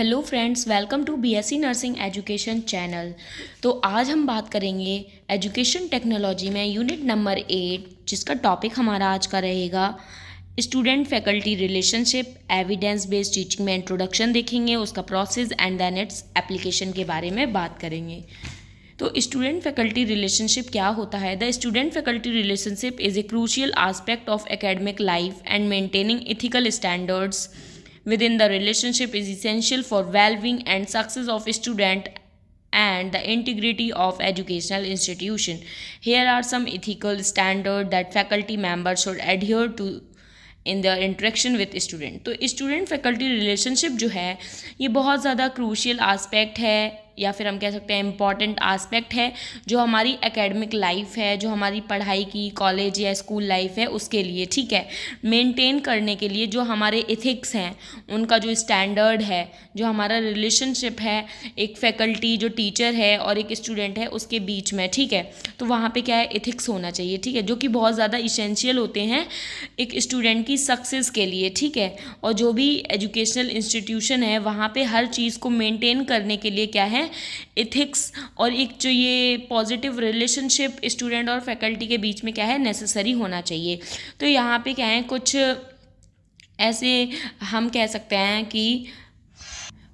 Hello friends, welcome to BSc nursing education channel. तो आज हम बात करेंगे एजुकेशन टेक्नोलॉजी में यूनिट नंबर 8, जिसका टॉपिक हमारा आज का रहेगा student faculty relationship. Evidence based teaching में इंट्रोडक्शन देखेंगे, उसका process and then its application के बारे में बात करेंगे। तो स्टूडेंट फैकल्टी रिलेशनशिप क्या होता है? The student faculty relationship is a crucial aspect of academic life and maintaining ethical standards within the relationship is essential for well-being and success of student and the integrity of educational institution. Here are some ethical standards that faculty members should adhere to in the interaction with student. तो student faculty relationship जो है ये बहुत ज़्यादा crucial aspect है, या फिर हम कह सकते हैं इम्पॉर्टेंट आस्पेक्ट है, जो हमारी एकेडमिक लाइफ है, जो हमारी पढ़ाई की कॉलेज या स्कूल लाइफ है उसके लिए, ठीक है, मेंटेन करने के लिए जो हमारे एथिक्स हैं, उनका जो स्टैंडर्ड है, जो हमारा रिलेशनशिप है एक फैकल्टी जो टीचर है और एक स्टूडेंट है उसके बीच में, ठीक है, तो वहाँ पे क्या है, एथिक्स होना चाहिए, ठीक है, जो कि बहुत ज़्यादा इसेंशियल होते हैं एक स्टूडेंट की सक्सेस के लिए, ठीक है। और जो भी एजुकेशनल इंस्टीट्यूशन है वहाँ पे हर चीज़ को मेंटेन करने के लिए क्या है, एथिक्स और एक जो ये पॉजिटिव रिलेशनशिप स्टूडेंट और फैकल्टी के बीच में क्या है, नेसेसरी होना चाहिए। तो यहाँ पे क्या है, कुछ ऐसे हम कह सकते हैं कि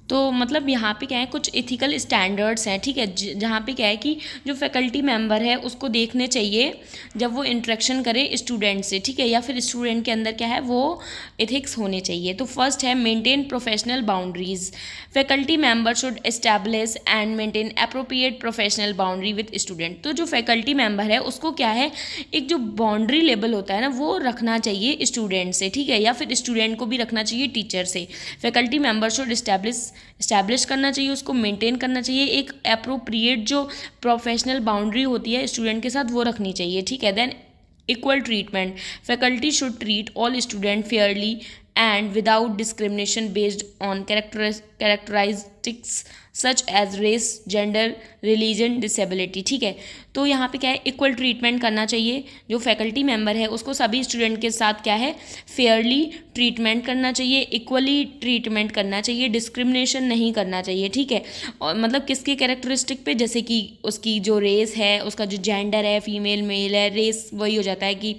तो मतलब यहाँ पे क्या है, कुछ एथिकल स्टैंडर्ड्स हैं, ठीक है, जहाँ पे क्या है कि जो फैकल्टी मेंबर है उसको देखने चाहिए जब वो इंटरेक्शन करे स्टूडेंट से, ठीक है, या फिर स्टूडेंट के अंदर क्या है वो एथिक्स होने चाहिए। तो फर्स्ट है maintain professional boundaries. Faculty member should establish and maintain appropriate professional boundary with student. तो जो फैकल्टी मेंबर है उसको क्या है, एक जो बाउंड्री लेवल होता है ना वो रखना चाहिए स्टूडेंट से, ठीक है, या फिर स्टूडेंट को भी रखना चाहिए टीचर से। फैकल्टी मेंबर शुड इस्टेब्लिश करना चाहिए, उसको मेंटेन करना चाहिए, एक अप्रोप्रिएट जो प्रोफेशनल बाउंड्री होती है स्टूडेंट के साथ वो रखनी चाहिए, ठीक है। Then equal treatment. Faculty should treat all student fairly and without discrimination based on characteristics such as race, gender, religion, disability, ठीक है। तो यहाँ पे क्या है, इक्वल ट्रीटमेंट करना चाहिए, जो फैकल्टी मेंबर है उसको सभी स्टूडेंट के साथ क्या है, फेयरली ट्रीटमेंट करना चाहिए, इक्वली ट्रीटमेंट करना चाहिए, डिस्क्रिमिनेशन नहीं करना चाहिए, ठीक है। और मतलब किसके कैरेक्टरिस्टिक पे, जैसे कि उसकी जो रेस है, उसका जो जेंडर है, फीमेल मेल है, रेस वही हो जाता है कि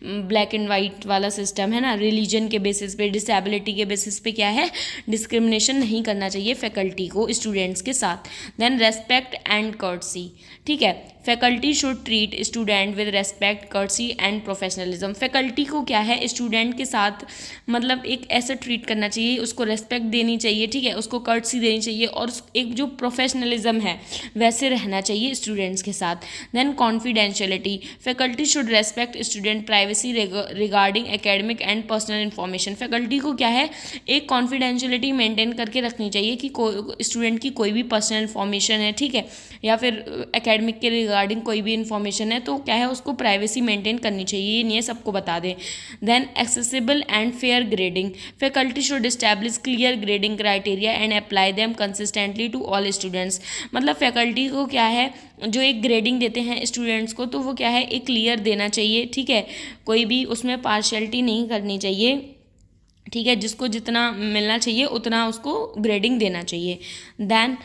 ब्लैक एंड वाइट वाला सिस्टम है ना, रिलीजन के बेसिस पे, डिसेबिलिटी के बेसिस पे क्या है, डिस्क्रिमिनेशन नहीं करना चाहिए फैकल्टी को स्टूडेंट्स के साथ। देन रेस्पेक्ट एंड कर्टसी, ठीक है, faculty should treat student with respect, courtesy and professionalism. Faculty को क्या है, स्टूडेंट के साथ मतलब एक ऐसा ट्रीट करना चाहिए, उसको रेस्पेक्ट देनी चाहिए, ठीक है, उसको कर्टसी देनी चाहिए, और एक जो प्रोफेशनलिज्म है वैसे रहना चाहिए स्टूडेंट्स के साथ। Then confidentiality. Faculty should respect student privacy regarding academic and personal information. Faculty को क्या है, एक कॉन्फिडेंशियलिटी मेंटेन करके रखनी चाहिए कि स्टूडेंट की कोई भी पर्सनल इन्फॉर्मेशन है, ठीक है, या फिर एकेडमिक के रिगार्डिंग कोई भी इन्फॉर्मेशन है तो क्या है उसको प्राइवेसी मेंटेन करनी चाहिए, ये नहीं है सबको बता दें। Then accessible and fair grading. Faculty should establish clear grading criteria and apply them consistently to all students. मतलब फैकल्टी को क्या है, जो एक ग्रेडिंग देते हैं स्टूडेंट्स को तो वो क्या है, एक क्लियर देना चाहिए, ठीक है, कोई भी उसमें पार्शियलिटी नहीं करनी चाहिए, ठीक है, जिसको जितना मिलना चाहिए उतना उसको ग्रेडिंग देना चाहिए। Then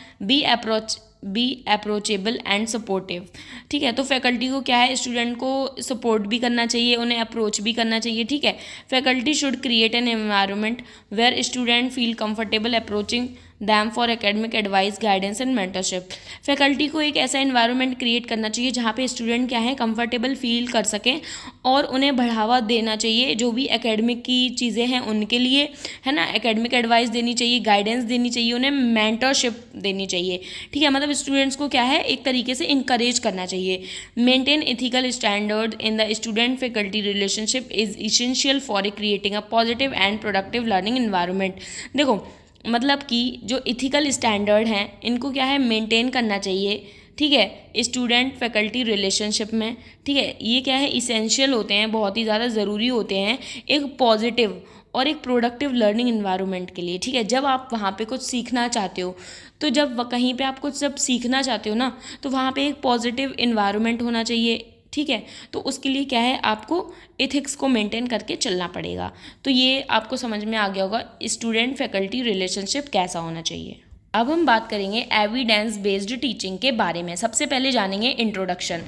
be approachable and supportive, ठीक है, तो फैकल्टी को क्या है, स्टूडेंट को सपोर्ट भी करना चाहिए, उन्हें अप्रोच भी करना चाहिए, ठीक है। Faculty should create an environment where student feel comfortable approaching them for academic advice, guidance and mentorship. Faculty को एक ऐसा एनवायरनमेंट क्रिएट करना चाहिए जहाँ पे स्टूडेंट क्या है, कंफर्टेबल फील कर सकें, और उन्हें बढ़ावा देना चाहिए जो भी एकेडमिक की चीज़ें हैं उनके लिए, है ना, एकेडमिक एडवाइस देनी चाहिए, गाइडेंस देनी चाहिए, उन्हें मेंटरशिप देनी चाहिए, ठीक है, मतलब स्टूडेंट्स को क्या है एक तरीके से इंकरेज करना चाहिए। Maintain ethical standard in the student faculty relationship is essential for creating a positive and productive learning environment. देखो मतलब कि जो इथिकल स्टैंडर्ड हैं इनको क्या है, मेंटेन करना चाहिए, ठीक है, स्टूडेंट फैकल्टी रिलेशनशिप में, ठीक है, ये क्या है, इसेंशियल होते हैं, बहुत ही ज़्यादा ज़रूरी होते हैं एक पॉजिटिव और एक प्रोडक्टिव लर्निंग इन्वायरमेंट के लिए, ठीक है। जब आप वहाँ पे कुछ सीखना चाहते हो, तो जब कहीं पे आप कुछ जब सीखना चाहते हो ना, तो वहाँ पे एक पॉजिटिव इन्वायरमेंट होना चाहिए, ठीक है। तो उसके लिए क्या है, आपको एथिक्स को मेंटेन करके चलना पड़ेगा। तो ये आपको समझ में आ गया होगा स्टूडेंट फैकल्टी रिलेशनशिप कैसा होना चाहिए। अब हम बात करेंगे एविडेंस बेस्ड टीचिंग के बारे में। सबसे पहले जानेंगे introduction.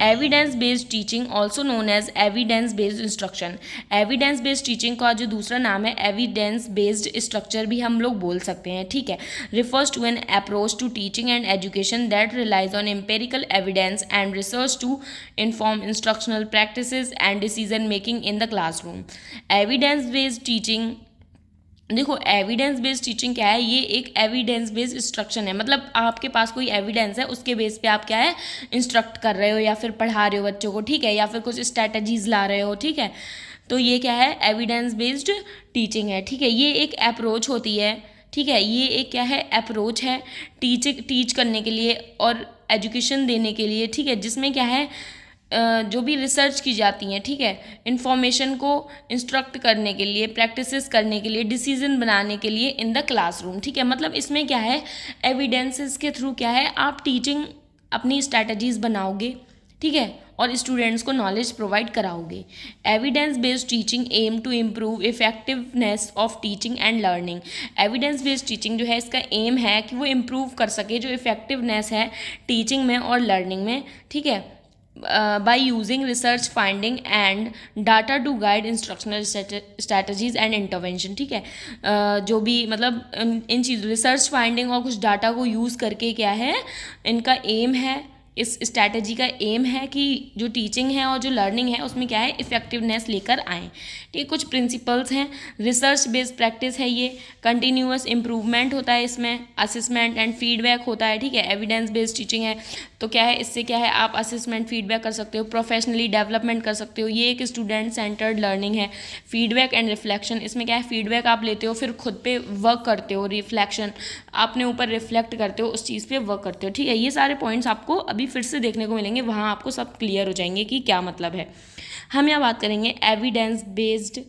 Evidence based teaching also known as evidence based instruction. Evidence based teaching का जो दूसरा नाम है एविडेंस बेस्ड स्ट्रक्चर भी हम लोग बोल सकते हैं, ठीक है। Refers to an approach to teaching and education that relies on empirical evidence and research to inform instructional practices and decision making in the classroom. Evidence based teaching, देखो evidence based teaching क्या है, ये एक evidence based instruction है। मतलब आपके पास कोई evidence है, उसके बेस पे आप क्या है इंस्ट्रक्ट कर रहे हो या फिर पढ़ा रहे हो बच्चों को, ठीक है, या फिर कुछ स्ट्रैटेजीज ला रहे हो, ठीक है। तो ये क्या है, एविडेंस बेस्ड टीचिंग है, ठीक है। ये एक अप्रोच होती है, ठीक है। ये एक क्या है, अप्रोच है टीच करने के लिए और एजुकेशन देने के लिए, ठीक है, जिसमें क्या है जो भी रिसर्च की जाती हैं, ठीक है, इन्फॉर्मेशन को इंस्ट्रक्ट करने के लिए, प्रैक्टिसेस करने के लिए, डिसीजन बनाने के लिए इन द क्लासरूम, ठीक है। मतलब इसमें क्या है, एविडेंसेस के थ्रू क्या है आप टीचिंग अपनी स्ट्रैटेजीज बनाओगे, ठीक है, और स्टूडेंट्स को नॉलेज प्रोवाइड कराओगे। Evidence based teaching aim to improve effectiveness of teaching and learning. Evidence based teaching जो है इसका एम है कि वो इम्प्रूव कर सके जो इफेक्टिवनेस है टीचिंग में और लर्निंग में, ठीक है, by using research finding and data to guide instructional strategies and intervention, ठीक है। जो भी मतलब इन चीज़ रिसर्च फाइंडिंग और कुछ डाटा को यूज़ करके क्या है इनका एम है, इस स्ट्रैटेजी का एम है कि जो टीचिंग है और जो लर्निंग है उसमें क्या है इफेक्टिवनेस लेकर आएँ, ठीक है। कुछ प्रिंसिपल्स हैं, रिसर्च बेस्ड प्रैक्टिस है ये, कंटिन्यूअस इम्प्रूवमेंट होता है इसमें, असेसमेंट एंड फीडबैक होता है, ठीक है। एविडेंस बेस्ड टीचिंग है तो क्या है, इससे क्या है आप असेसमेंट फीडबैक कर सकते हो, प्रोफेशनली डेवलपमेंट कर सकते हो। ये एक स्टूडेंट सेंटर्ड लर्निंग है। फीडबैक एंड रिफ्लेक्शन, इसमें क्या है फीडबैक आप लेते हो फिर खुद पे वर्क करते हो, रिफ्लेक्शन अपने ऊपर रिफ्लेक्ट करते हो, उस चीज़ पे वर्क करते हो, ठीक है। ये सारे पॉइंट्स आपको अभी फिर से देखने को मिलेंगे, वहाँ आपको सब क्लियर हो जाएंगे कि क्या मतलब है। हम यहाँ बात करेंगे एविडेंस बेस्ड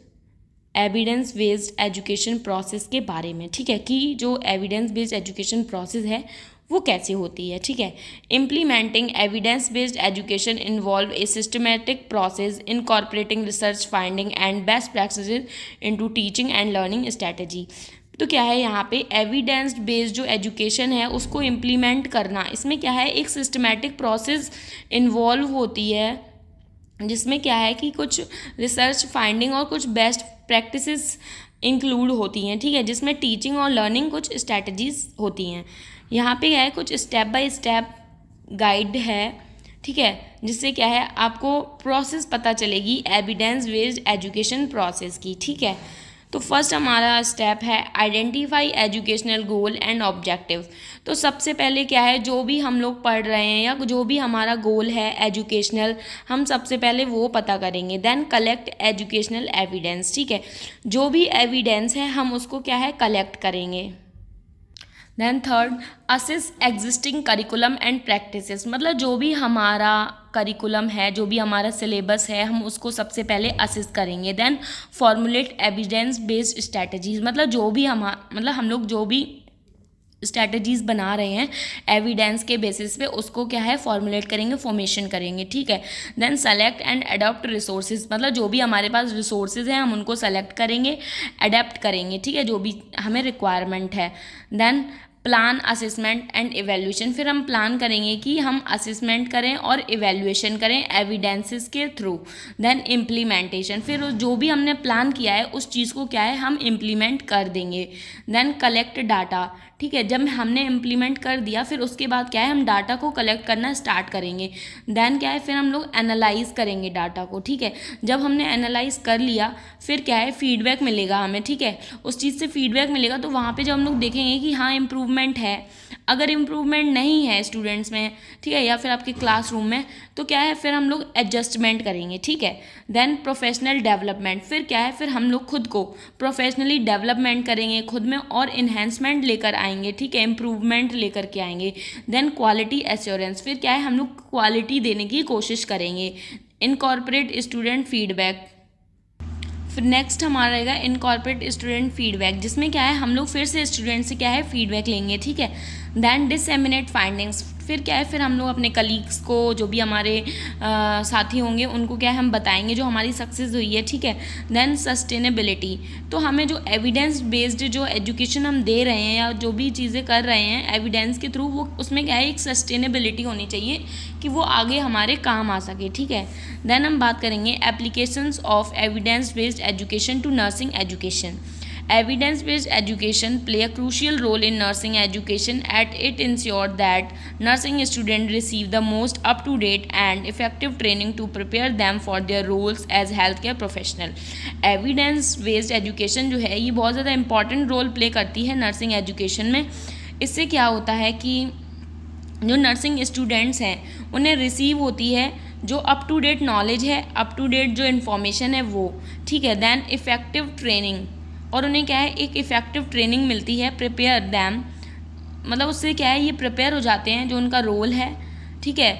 एजुकेशन प्रोसेस के बारे में, ठीक है, कि जो एविडेंस बेस्ड एजुकेशन प्रोसेस है वो कैसे होती है, ठीक है। Implementing evidence based education involve a systematic process incorporating research finding and best practices into teaching and learning strategy. तो क्या है यहाँ पे एविडेंस बेस्ड जो एजुकेशन है उसको इम्प्लीमेंट करना, इसमें क्या है एक सिस्टमेटिक प्रोसेस इन्वॉल्व होती है, जिसमें क्या है कि कुछ रिसर्च फाइंडिंग और कुछ बेस्ट प्रैक्टिसेस इंक्लूड होती हैं, ठीक है, जिसमें टीचिंग और लर्निंग कुछ स्ट्रैटेजीज होती हैं। यहाँ पे क्या है कुछ स्टेप बाय स्टेप गाइड है, ठीक है, जिससे क्या है आपको प्रोसेस पता चलेगी एविडेंस बेस्ड एजुकेशन प्रोसेस की, ठीक है। तो फर्स्ट हमारा स्टेप है identify educational goal and objective. तो सबसे पहले क्या है जो भी हम लोग पढ़ रहे हैं या जो भी हमारा गोल है एजुकेशनल, हम सबसे पहले वो पता करेंगे। देन कलेक्ट एजुकेशनल एविडेंस, ठीक है, जो भी एविडेंस है हम उसको क्या है कलेक्ट करेंगे। Then third assess existing curriculum and practices, मतलब जो भी हमारा करिकुलम है, जो भी हमारा सिलेबस है, हम उसको सबसे पहले असेस करेंगे। Then formulate evidence based strategies, मतलब जो भी हम लोग जो भी स्ट्रैटेजीज बना रहे हैं एविडेंस के बेसिस पे उसको क्या है फॉर्मुलेट करेंगे, फॉर्मेशन करेंगे, ठीक है। Then select and adopt resources, मतलब जो भी हमारे पास रिसोर्सेज हैं हम उनको सेलेक्ट करेंगे, अडेप्ट करेंगे, ठीक है, जो भी हमें रिक्वायरमेंट है। Then plan assessment and evaluation, फिर हम प्लान करेंगे कि हम असेसमेंट करें और इवेल्यूएशन करें एविडेंसेस के थ्रू। देन इम्प्लीमेंटेशन, फिर जो भी हमने प्लान किया है उस चीज़ को क्या है हम इम्प्लीमेंट कर देंगे। देन कलेक्ट डाटा, ठीक है, जब हमने इम्प्लीमेंट कर दिया फिर उसके बाद क्या है हम डाटा को कलेक्ट करना स्टार्ट करेंगे। देन क्या है फिर हम लोग एनालाइज करेंगे डाटा को, ठीक है, जब हमने एनालाइज कर लिया फिर क्या है फीडबैक मिलेगा हमें, ठीक है, उस चीज़ से फीडबैक मिलेगा तो वहाँ पे जब हम लोग देखेंगे कि हाँ इम्प्रूवमेंट है, अगर इम्प्रूवमेंट नहीं है स्टूडेंट्स में, ठीक है, या फिर आपके क्लासरूम में, तो क्या है फिर हम लोग एडजस्टमेंट करेंगे, ठीक है। देन प्रोफेशनल डेवलपमेंट, फिर क्या है फिर हम लोग खुद को प्रोफेशनली डेवलपमेंट करेंगे, खुद में और इन्हेंसमेंट लेकर आएंगे, ठीक है, इम्प्रूवमेंट लेकर के आएंगे। देन क्वालिटी एश्योरेंस, फिर क्या है हम लोग क्वालिटी देने की कोशिश करेंगे। इनकॉर्पोरेट स्टूडेंट फीडबैक, फिर नेक्स्ट हमारा रहेगा इनकॉर्पोरेट स्टूडेंट फीडबैक, जिसमें क्या है हम लोग फिर से स्टूडेंट से क्या है फीडबैक लेंगे, ठीक है। देन डिसएमिनेट फाइंडिंग्स, फिर क्या है, फिर हम लोग अपने कलीग्स को, जो भी हमारे साथी होंगे उनको क्या है हम बताएंगे जो हमारी सक्सेस हुई है, ठीक है। देन सस्टेनेबिलिटी, तो हमें जो एविडेंस बेस्ड जो एजुकेशन हम दे रहे हैं या जो भी चीज़ें कर रहे हैं एविडेंस के थ्रू, वो उसमें क्या है एक सस्टेनेबिलिटी होनी चाहिए कि वो आगे हमारे काम आ सके, ठीक है। देन हम बात करेंगे applications of evidence based education to nursing education. Evidence-based education play a crucial role in nursing education as it ensures that nursing students receive the most up-to-date and effective training to prepare them for their roles as healthcare professional. Evidence-based education जो है ये बहुत ज़्यादा important role play करती है nursing education में। इससे क्या होता है कि जो नर्सिंग स्टूडेंट्स हैं उन्हें रिसीव होती है जो अप टू डेट नॉलेज है, अप टू डेट जो इन्फॉर्मेशन है वो, ठीक है। देन इफ़ेक्टिव ट्रेनिंग, और उन्हें क्या है एक इफ़ेक्टिव ट्रेनिंग मिलती है, प्रिपेयर दैम, मतलब उससे क्या है ये प्रिपेयर हो जाते हैं जो उनका रोल है, ठीक है,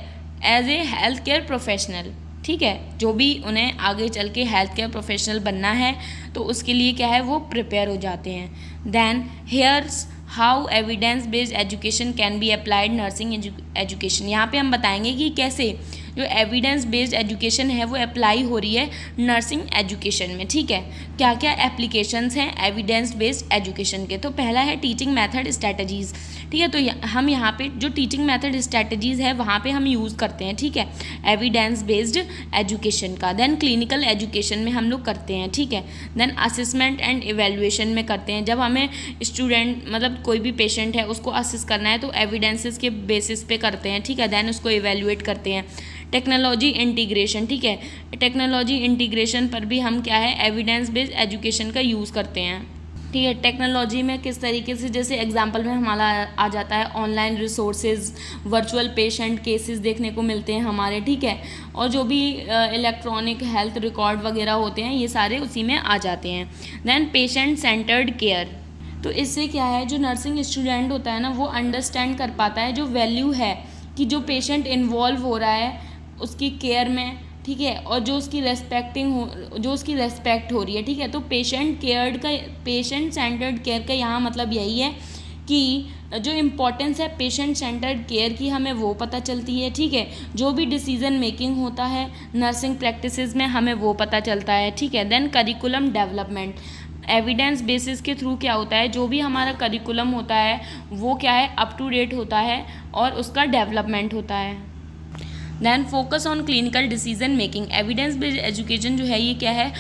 as a health care professional, ठीक है। जो भी उन्हें आगे चल के हेल्थ केयर प्रोफेशनल बनना है तो उसके लिए क्या है वो प्रिपेयर हो जाते हैं। Then here's how evidence based education can be applied nursing education, यहाँ पे हम बताएंगे कि कैसे जो एविडेंस बेस्ड एजुकेशन है वो अप्लाई हो रही है नर्सिंग एजुकेशन में, ठीक है। क्या क्या एप्लीकेशंस हैं एविडेंस बेस्ड एजुकेशन के, तो पहला है टीचिंग मेथड स्ट्रैटेजीज़, ठीक है। तो हम यहाँ पे जो टीचिंग मेथड स्ट्रैटेजीज़ है वहाँ पे हम यूज़ करते हैं, ठीक है, एविडेंस बेस्ड एजुकेशन का। देन क्लिनिकल एजुकेशन में हम लोग करते हैं, ठीक है। देन असेसमेंट एंड इवेल्युएशन में करते हैं, जब हमें स्टूडेंट मतलब कोई भी पेशेंट है उसको असेस करना है तो एविडेंसेस के बेसिस पे करते हैं, ठीक है। देन उसको इवेल्युएट करते हैं। टेक्नोलॉजी इंटीग्रेशन, ठीक है, टेक्नोलॉजी इंटीग्रेशन पर भी हम क्या है एविडेंस बेस्ड एजुकेशन का यूज़ करते हैं, ठीक है। टेक्नोलॉजी में किस तरीके से, जैसे एग्जांपल में हमारा आ जाता है online resources, virtual patient cases देखने को मिलते हैं हमारे, ठीक है, और जो भी इलेक्ट्रॉनिक हेल्थ रिकॉर्ड वगैरह होते हैं ये सारे उसी में आ जाते हैं। देन पेशेंट सेंटर्ड केयर, तो इससे क्या है जो नर्सिंग स्टूडेंट होता है ना वो अंडरस्टैंड कर पाता है जो वैल्यू है कि जो पेशेंट इन्वॉल्व हो रहा है उसकी केयर में, ठीक है, और जो उसकी रेस्पेक्ट हो रही है, ठीक है। तो पेशेंट सेंटर्ड केयर का यहाँ मतलब यही है कि जो इम्पोर्टेंस है पेशेंट सेंटर्ड केयर की हमें वो पता चलती है, ठीक है। जो भी डिसीजन मेकिंग होता है नर्सिंग प्रैक्टिसेस में हमें वो पता चलता है, ठीक है। Then curriculum development, evidence basis के थ्रू क्या होता है जो भी हमारा करिकुलम होता है वो क्या है अप टू डेट होता है और उसका डेवलपमेंट होता है। Then focus on clinical decision making, evidence based education जो है ये क्या है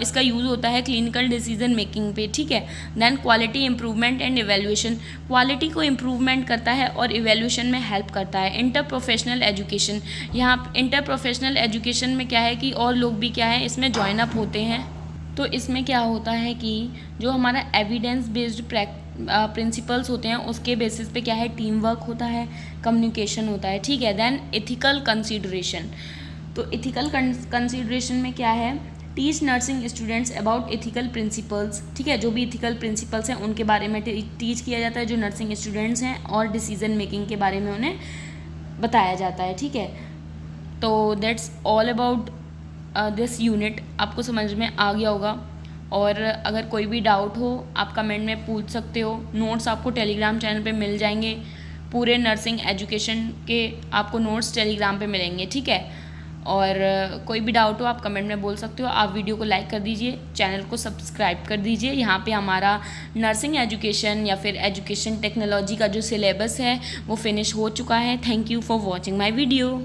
इसका यूज़ होता है क्लिनिकल डिसीजन मेकिंग पे, ठीक है। Then quality improvement and evaluation, quality को इम्प्रूवमेंट करता है और इवेल्युएशन में हेल्प करता है। इंटर प्रोफेशनल एजुकेशन, यहाँ इंटर प्रोफेशनल एजुकेशन में क्या है कि और लोग भी क्या है इसमें ज्वाइन अप होते हैं, तो इसमें क्या होता है कि जो हमारा एविडेंस बेस्ड प्रिंसिपल्स होते हैं उसके बेसिस पे क्या है टीम वर्क होता है, कम्युनिकेशन होता है, ठीक है। देन एथिकल कंसीडरेशन, तो एथिकल कंसीडरेशन में क्या है teach nursing students about ethical principles, ठीक है। जो भी एथिकल प्रिंसिपल्स हैं उनके बारे में टीच किया जाता है जो नर्सिंग स्टूडेंट्स हैं, और डिसीजन मेकिंग के बारे में उन्हें बताया जाता है, ठीक है। तो that's all about this unit, आपको समझ में आ गया होगा। और अगर कोई भी डाउट हो आप कमेंट में पूछ सकते हो। नोट्स आपको टेलीग्राम चैनल पे मिल जाएंगे, पूरे नर्सिंग एजुकेशन के आपको नोट्स टेलीग्राम पे मिलेंगे, ठीक है। और कोई भी डाउट हो आप कमेंट में बोल सकते हो। आप वीडियो को लाइक कर दीजिए, चैनल को सब्सक्राइब कर दीजिए। यहाँ पे हमारा नर्सिंग एजुकेशन या फिर एजुकेशन टेक्नोलॉजी का जो सिलेबस है वो फिनिश हो चुका है। Thank you for watching my video.